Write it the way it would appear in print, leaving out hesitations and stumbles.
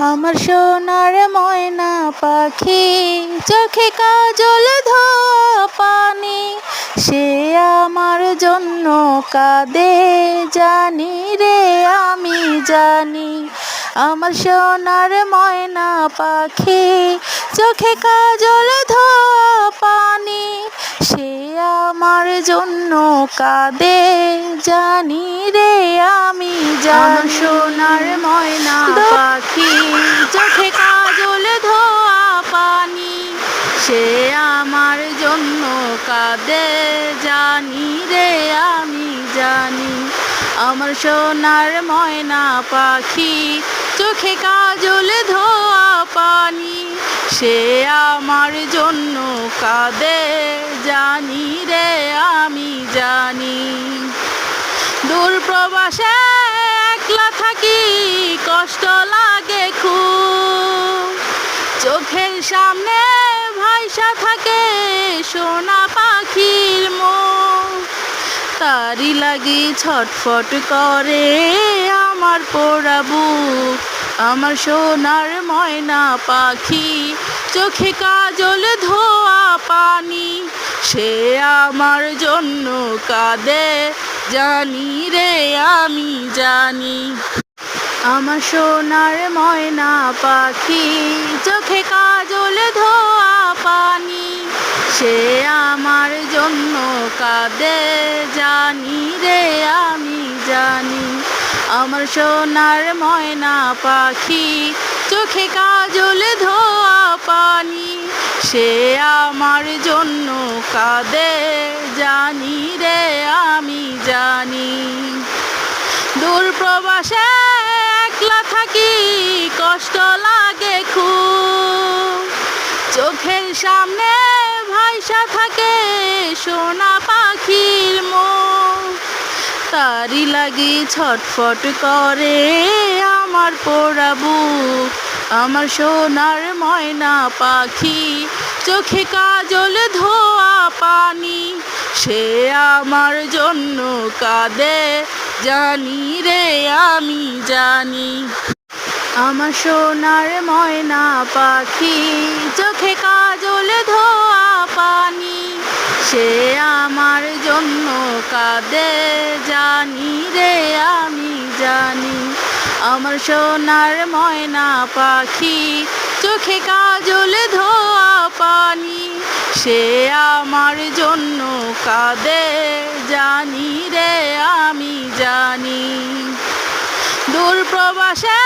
আমার সোনার ময়না পাখি, চোখে কাজল ধোয়া পানি, সে আমার জন্য কাঁদে জানি রে আমি জানি। আমার সোনার ময়না পাখি, চোখে কাজল ধোয়া পানি, সে আমার জন্য কাঁদে জানি রে আমি জানি। সোনার ময়না পাখি, চোখে কাজল ধোয়া পানি, সে আমার জন্য কাঁদে জানি রে আমি জানি। আমার সোনার ময়না পাখি, চোখে কাজল ধোয়া পানি, সে আমার জন্য কাঁদে জানি রে আমি জানি। দূর প্রবাসে একলা থাকি, কষ্ট লাগে খুব, চোখের সামনে ভাইসা থাকে সোনা পাখির মুখ, তারি লাগি ছটফট করে আমার পোড়া বুক। আমার সোনার ময়না পাখি, চোখে কাজল ধোয়া পানি, সে আমার জন্য কাঁদে জানি রে আমি জানি। আমার সোনার ময়না পাখি, চোখে কাজল ধোয়া পানি, সে আমার জন্য কাঁদে জানি রে আমি জানি। আমার সোনার ময়না পাখি, চোখে কাজল ধোয়া পানি, সে আমার জন্য কাঁদে জানি রে আমি জানি। দূর প্রবাসে একলা থাকি, কষ্ট লাগে খুব, চোখের সামনে ভাইসা থাকে সোনা পাখির মুখ, তারি লাগি ছটফট করে আমার পোড়া বুক। আমার সোনার ময়না পাখি, চোখে কাজল ধোয়া পানি, সে আমার জন্য কাঁদে জানি রে আমি জানি। আমার সোনার ময়না পাখি, চোখে কাজল ধোয়া পানি, সে আমার জন্য কাঁদে জানি রে আমি জানি। আমার সোনার ময়না পাখি, চোখে কাজল ধোয়া পানি, সে আমার জন্য কাঁদে জানি রে আমি জানি। দূর প্রবাসে